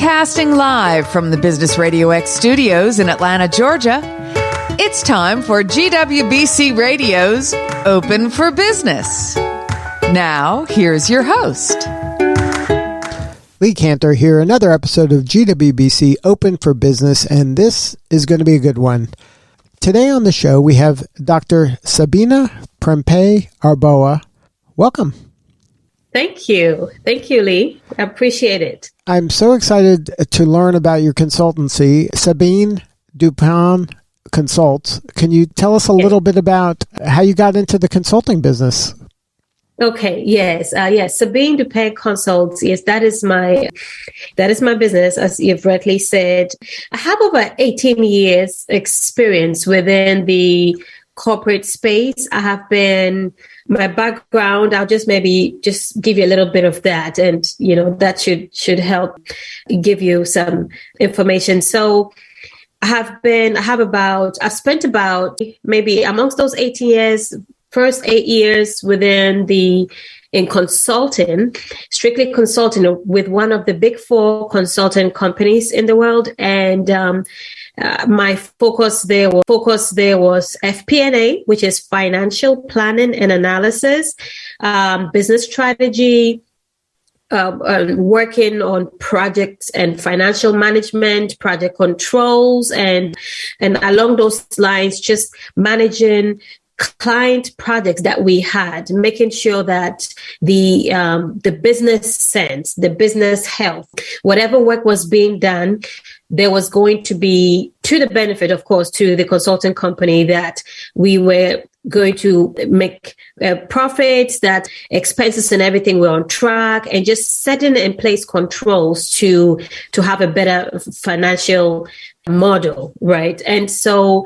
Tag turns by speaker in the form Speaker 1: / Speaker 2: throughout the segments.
Speaker 1: Broadcasting live from the Business RadioX studios in Atlanta, Georgia, it's time for GWBC Radio's Open for Business. Now, here's your host.
Speaker 2: Lee Kantor here, another episode of GWBC Open for Business, and this is going to be a good one. Today on the show, we have Dr. Sabina Prempeh-Arbuah. Welcome.
Speaker 3: Thank you. Thank you, Lee. I appreciate it.
Speaker 2: I'm so excited to learn about your consultancy, Sabine DuPain Consults. Can you tell us a little bit about how you got into the consulting business?
Speaker 3: Okay. Yes. Sabine DuPain Consults. Yes, that is my business. As you've rightly said, I have over 18 years experience within the corporate space. My background, I'll just give you a little bit of that, and that should help give you some information. So I've spent about maybe amongst those 18 years, first 8 years in consulting, strictly consulting with one of the big 4 consulting companies in the world. And my focus there was FP&A, which is financial planning and analysis, business strategy, working on projects and financial management, project controls, and along those lines, just managing client projects that we had, making sure that the business sense, the business health, whatever work was being done, there was going to be, to the benefit, of course, to the consulting company, that we were going to make profits, that expenses and everything were on track, and just setting in place controls to have a better financial model, right? And so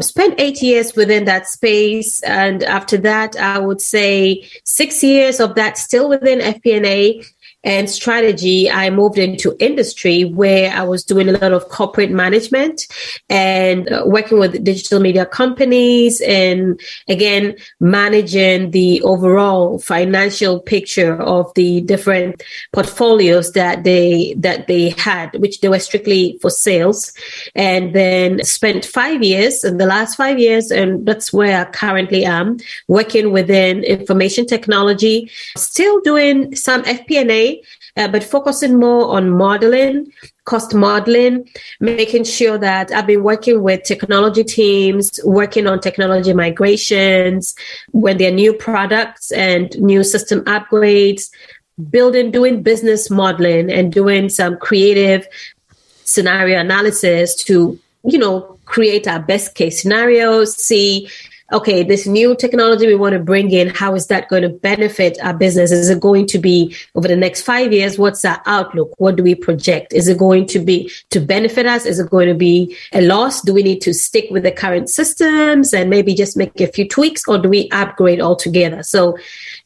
Speaker 3: spent 8 years within that space. And after that, I would say 6 years of that still within FP&A and strategy. I moved into industry where I was doing a lot of corporate management and working with digital media companies, and again, managing the overall financial picture of the different portfolios that they had, which they were strictly for sales. And then spent 5 years, in the last 5 years, and that's where I currently am, working within information technology, still doing some FP&A, but focusing more on modeling, cost modeling, making sure that I've been working with technology teams, working on technology migrations, when there are new products and new system upgrades, doing business modeling, and doing some creative scenario analysis to, create our best case scenarios, see, okay, this new technology we want to bring in, how is that going to benefit our business? Is it going to be over the next 5 years? What's our outlook? What do we project? Is it going to be to benefit us? Is it going to be a loss? Do we need to stick with the current systems and maybe just make a few tweaks, or do we upgrade altogether? So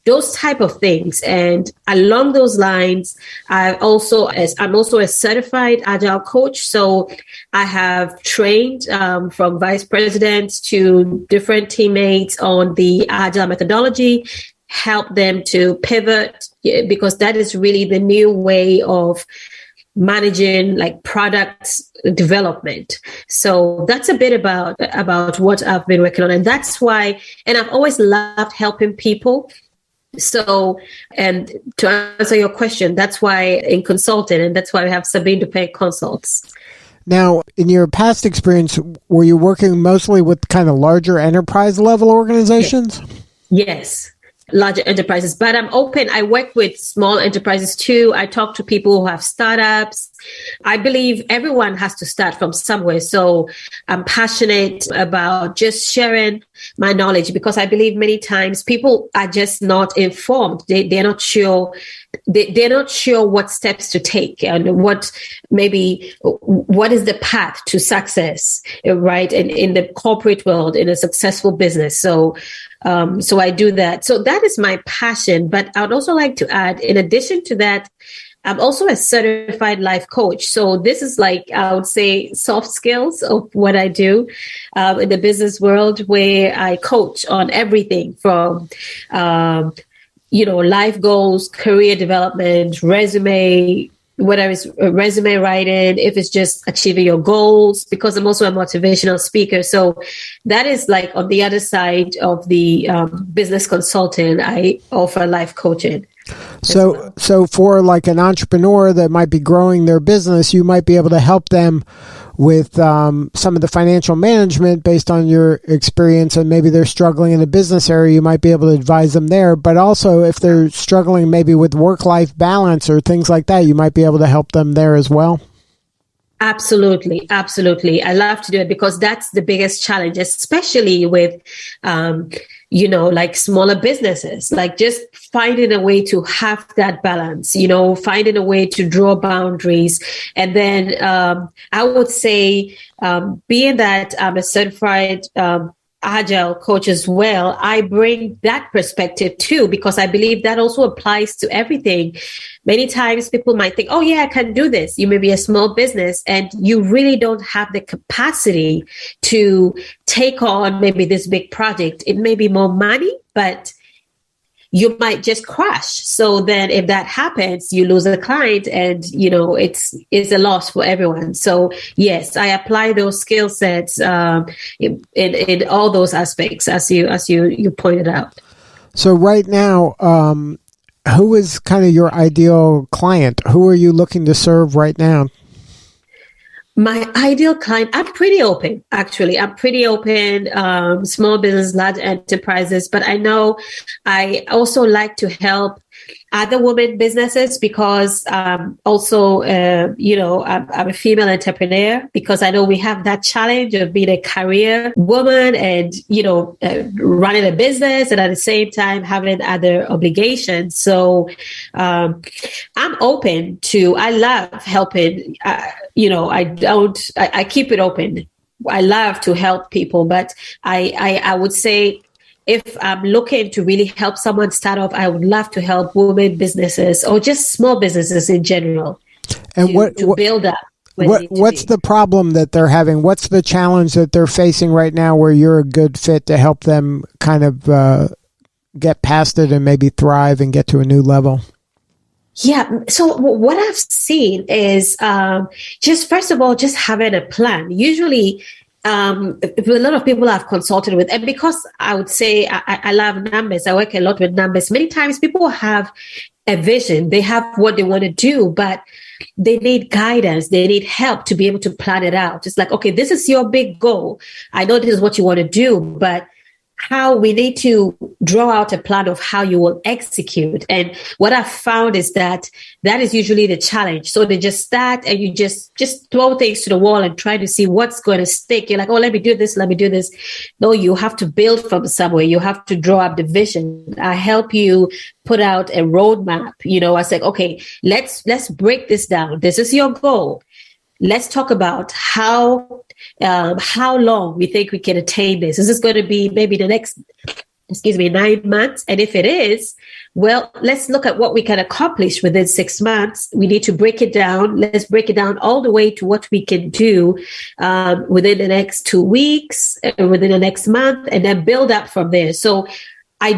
Speaker 3: those type of things. And along those lines, I'm also a certified Agile coach. So I have trained from vice presidents to different teammates on the Agile methodology, help them to pivot, because that is really the new way of managing like product development. So that's a bit about what I've been working on. And that's why, and I've always loved helping people. So, and to answer your question, that's why in consulting, and that's why we have Sabine DuPain Consults.
Speaker 2: Now, in your past experience, were you working mostly with kind of larger enterprise level organizations?
Speaker 3: Yes. Larger enterprises, but I'm open. I work with small enterprises too. I talk to people who have startups. I believe everyone has to start from somewhere. So I'm passionate about just sharing my knowledge, because I believe many times people are just not informed. They're not sure. They're not sure what steps to take and what is the path to success, right? In the corporate world, in a successful business. So I do that. So that is my passion. But I would also like to add, in addition to that, I'm also a certified life coach. So this is like, I would say, soft skills of what I do in the business world, where I coach on everything from, life goals, career development, resume, whether it's resume writing, if it's just achieving your goals, because I'm also a motivational speaker. So that is like on the other side of the business consulting. I offer life coaching.
Speaker 2: So for like an entrepreneur that might be growing their business, you might be able to help them with some of the financial management based on your experience, and maybe they're struggling in a business area, you might be able to advise them there. But also if they're struggling maybe with work-life balance or things like that, you might be able to help them there as well.
Speaker 3: Absolutely. I love to do it because that's the biggest challenge, especially with, like smaller businesses, like just finding a way to have that balance, finding a way to draw boundaries. And then I would say, being that I'm a certified Agile coach as well, I bring that perspective too, because I believe that also applies to everything. Many times people might think, oh yeah, I can do this. You may be a small business and you really don't have the capacity to take on maybe this big project. It may be more money, but you might just crash. So then if that happens, you lose a client and, it's a loss for everyone. So yes, I apply those skill sets in all those aspects as you pointed out.
Speaker 2: So right now, who is kind of your ideal client? Who are you looking to serve right now?
Speaker 3: My ideal client, I'm pretty open, actually. I'm pretty open, small business, large enterprises, but I know I also like to help other women businesses because also, I'm a female entrepreneur, because I know we have that challenge of being a career woman and, running a business and at the same time having other obligations. So I'm open I love helping, I keep it open. I love to help people, but I would say, if I'm looking to really help someone start off, I would love to help women businesses or just small businesses in general
Speaker 2: and
Speaker 3: to build up.
Speaker 2: What's the problem that they're having? What's the challenge that they're facing right now where you're a good fit to help them kind of get past it and maybe thrive and get to a new level?
Speaker 3: Yeah. So what I've seen is first of all, just having a plan. Usually, a lot of people I've consulted with, and because I would say I love numbers, I work a lot with numbers. Many times people have a vision, they have what they want to do, but they need guidance. They need help to be able to plan it out. It's like, okay, this is your big goal. I know this is what you want to do, but how we need to draw out a plan of how you will execute. And what I've found is that is usually the challenge. So they just start and you just throw things to the wall and try to see what's going to stick. You're like, oh, let me do this. No, you have to build from somewhere. You have to draw up the vision. I help you put out a roadmap. I said, okay, let's break this down. This is your goal. Let's talk about how long we think we can attain this. Is this going to be maybe the next, 9 months? And if it is, well, let's look at what we can accomplish within 6 months. We need to break it down. Let's break it down all the way to what we can do within the next 2 weeks, within the next month, and then build up from there. So I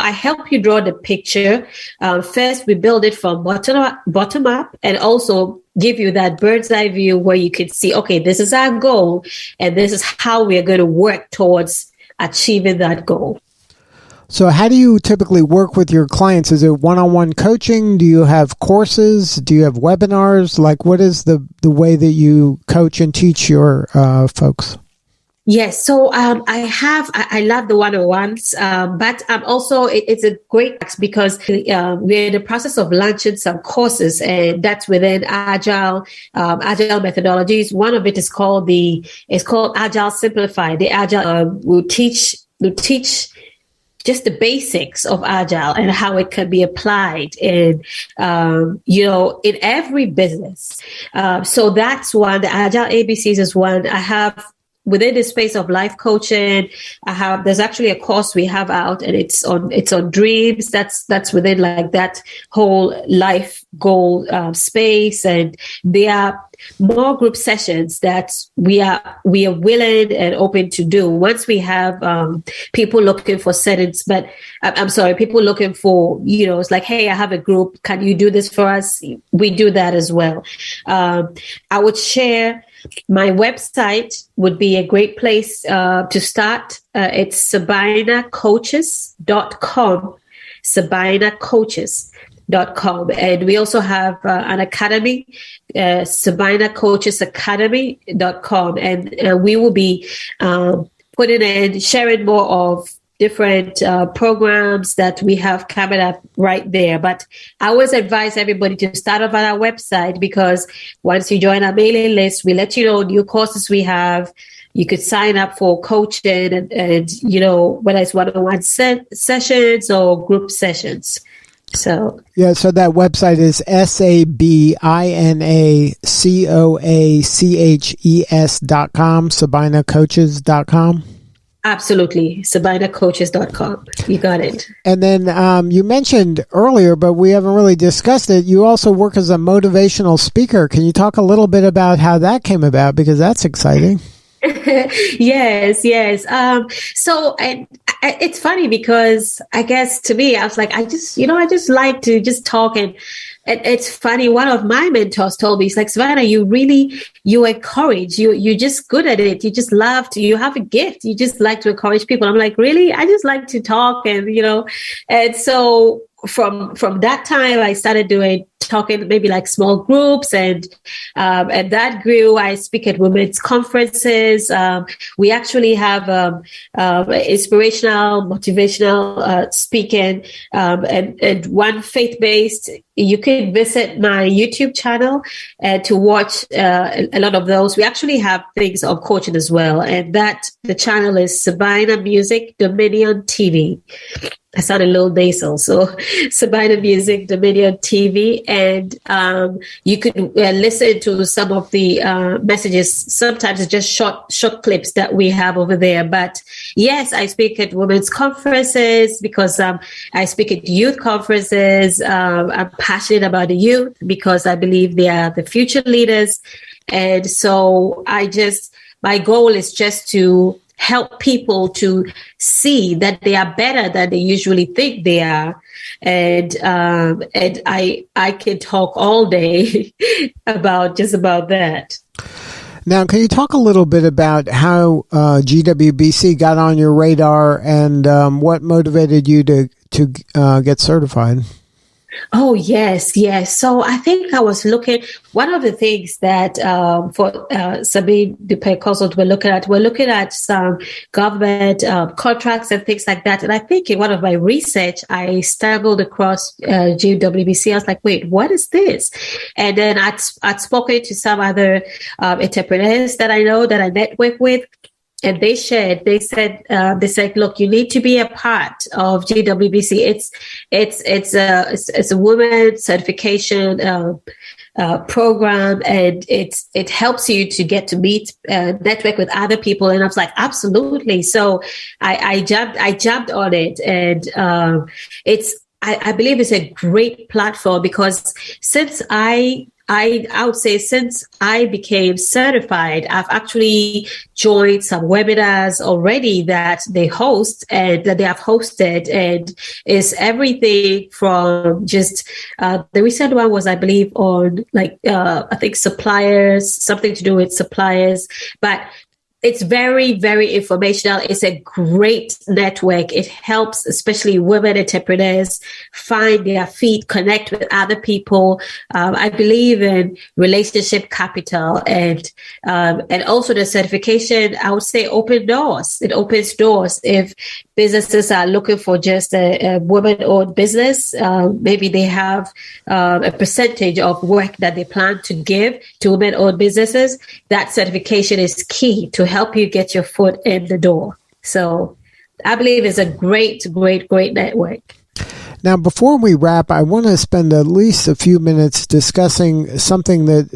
Speaker 3: help you draw the picture. First, we build it from bottom up, and also give you that bird's eye view where you can see, okay, this is our goal, and this is how we are going to work towards achieving that goal.
Speaker 2: So how do you typically work with your clients? Is it one-on-one coaching? Do you have courses? Do you have webinars? Like, what is the way that you coach and teach your folks?
Speaker 3: Yes. So I love the one-on-ones, but also it's a great because we're in the process of launching some courses, and that's within Agile methodologies. One of it is called Agile Simplified. The Agile will teach just the basics of Agile and how it can be applied in every business. So that's one. The Agile ABCs is one. I have within the space of life coaching, there's actually a course we have out, and it's on dreams. That's within like that whole life goal space, and there are more group sessions that we are willing and open to do once we have people looking for settings. But I'm sorry, people looking for, it's like, hey, I have a group. Can you do this for us? We do that as well. I would share my website would be a great place to start. It's sabinacoaches.com. sabinacoaches.com. And we also have an academy, sabinacoachesacademy.com. And we will be putting in, sharing more of different programs that we have coming up right there. But I always advise everybody to start off at our website, because once you join our mailing list, we let you know new courses we have. You could sign up for coaching and whether it's one-on-one sessions or group sessions. So
Speaker 2: that website is sabinacoaches.com, sabinacoaches.com.
Speaker 3: Absolutely. sabinacoaches.com. You got it.
Speaker 2: And then you mentioned earlier, but we haven't really discussed it, you also work as a motivational speaker. Can you talk a little bit about how that came about? Because that's exciting.
Speaker 3: Yes. So it's funny because I guess to me, I was like, I just like to just talk. And it's funny. One of my mentors told me, he's like, Savannah, you encourage, you're just good at it. You just love to, you have a gift. You just like to encourage people. I'm like, really? I just like to talk and so from that time, I started talking maybe like small groups, and that grew. I speak at women's conferences. We actually have inspirational, motivational speaking, and one faith-based. You can visit my YouTube channel to watch a lot of those. We actually have things on coaching as well, and the channel is Sabina Music Dominion TV. I sound a little nasal, so Sabina Music Dominion TV, and you can listen to some of the messages. Sometimes it's just short clips that we have over there. But yes, I speak at women's conferences because I speak at youth conferences. I'm passionate about the youth because I believe they are the future leaders, and so my goal is just to help people to see that they are better than they usually think they are. And I can talk all day about that.
Speaker 2: Now, can you talk a little bit about how GWBC got on your radar and what motivated you to get certified?
Speaker 3: Oh, yes. So I think I was looking, one of the things that for Sabine DuPain consult we're looking at some government contracts and things like that. And I think in one of my research, I stumbled across GWBC. I was like, wait, what is this? And then I'd spoken to some other entrepreneurs that I know that I network with. And they said, look, you need to be a part of GWBC. It's a women certification program, and it helps you to get to meet, network with other people. And I was like, absolutely. So I jumped on it, and I believe it's a great platform because since I would say since I became certified, I've actually joined some webinars already that they host and that they have hosted, and it's everything from just the recent one was, I believe, on I think suppliers, something to do with suppliers, but it's very, very informational. It's a great network. It helps, especially women entrepreneurs, find their feet, connect with other people. I believe in relationship capital, and also the certification, I would say, open doors. It opens doors. If businesses are looking for just a woman-owned business, maybe they have a percentage of work that they plan to give to women-owned businesses. That certification is key to help you get your foot in the door. So I believe it's a great, great, great network.
Speaker 2: Now, before we wrap, I want to spend at least a few minutes discussing something that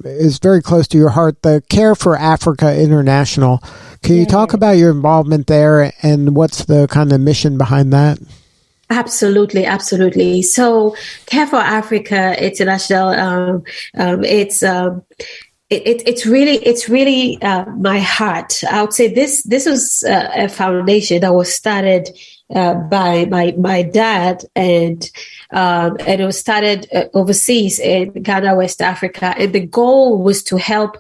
Speaker 2: is very close to your heart, the Care for Africa International. Can you talk about your involvement there and what's the kind of mission behind that?
Speaker 3: Absolutely, absolutely. So, Care for Africa International, it's really my heart. I would say this was a foundation that was started by my dad, and it was started overseas in Ghana, West Africa, and the goal was to help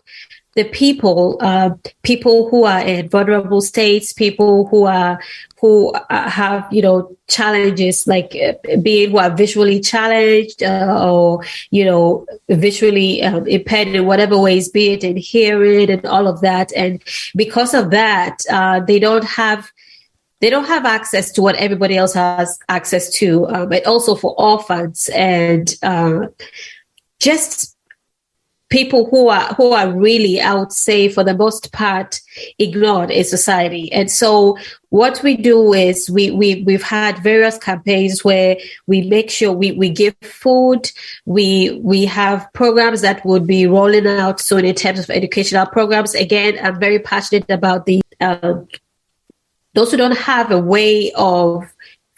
Speaker 3: the people who are in vulnerable states, people who have challenges like being who are visually challenged or visually impaired in whatever ways, be it in hearing and all of that. And because of that, they don't have access to what everybody else has access to, but also for orphans and just people who are really, I would say, for the most part, ignored in society. And so what we do is we've had various campaigns where we make sure we give food. We have programs that would be rolling out soon in terms of educational programs. Again, I'm very passionate about the those who don't have a way of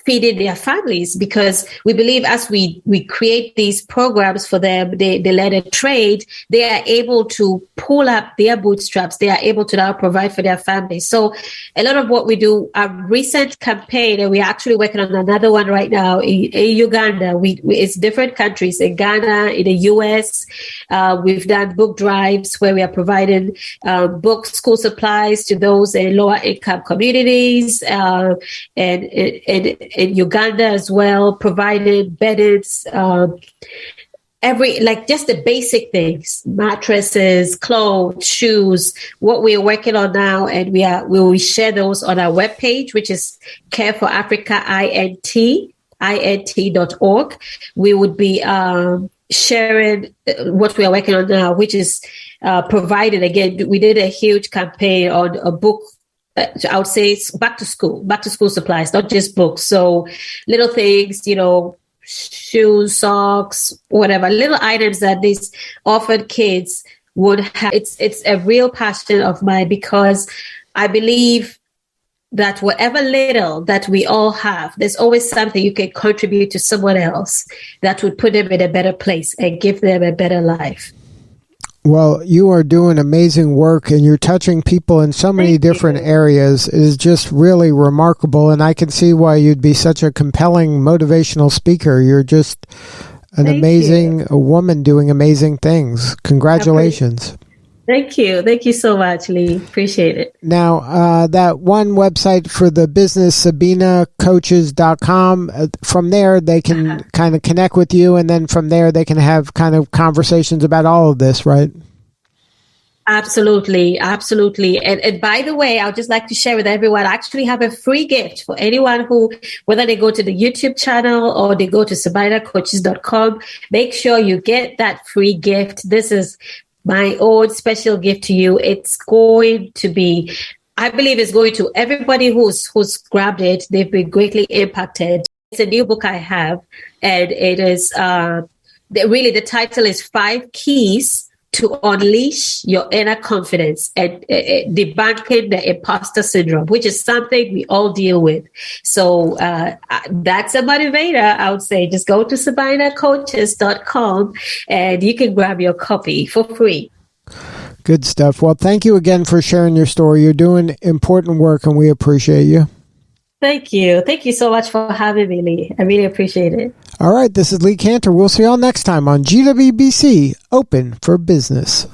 Speaker 3: feeding their families, because we believe as we create these programs for them, they learn a trade, they are able to pull up their bootstraps, they are able to now provide for their families. So a lot of what we do, a recent campaign, and we're actually working on another one right now in Uganda. It's different countries, in Ghana, in the US. We've done book drives where we are providing books, school supplies to those in lower income communities, and in Uganda as well, provided beddings, just the basic things, mattresses, clothes, shoes. What we are working on now, and we will share those on our webpage, which is Care for Africa int.org. We would be sharing what we are working on now, which is provided. Again, we did a huge campaign on a book. I would say back to school supplies, not just books. So little things, shoes, socks, whatever, little items that these orphan kids would have. It's a real passion of mine, because I believe that whatever little that we all have, there's always something you can contribute to someone else that would put them in a better place and give them a better life.
Speaker 2: Well, you are doing amazing work, and you're touching people in so many different areas. It is just really remarkable, and I can see why you'd be such a compelling motivational speaker. You're just an amazing woman doing amazing things. Congratulations.
Speaker 3: Thank you. Thank you so much, Lee. Appreciate it.
Speaker 2: Now, that one website for the business, sabinacoaches.com, from there they can kind of connect with you, and then from there they can have kind of conversations about all of this, right?
Speaker 3: Absolutely. Absolutely. And by the way, I'd just like to share with everyone, I actually have a free gift for anyone who, whether they go to the YouTube channel or they go to sabinacoaches.com, make sure you get that free gift. This is my own special gift to you. It's going to be, I believe it's going to everybody who's grabbed it. They've been greatly impacted. It's a new book I have, and it is really, the title is 5 Keys to Unleash Your Inner Confidence and Debunking the Imposter Syndrome, which is something we all deal with. So that's a motivator, I would say. Just go to sabinacoaches.com and you can grab your copy for free.
Speaker 2: Good stuff. Well, thank you again for sharing your story. You're doing important work, and we appreciate you.
Speaker 3: Thank you. Thank you so much for having me, Lee. I really appreciate it.
Speaker 2: All right. This is Lee Kantor. We'll see you all next time on GWBC Open for Business.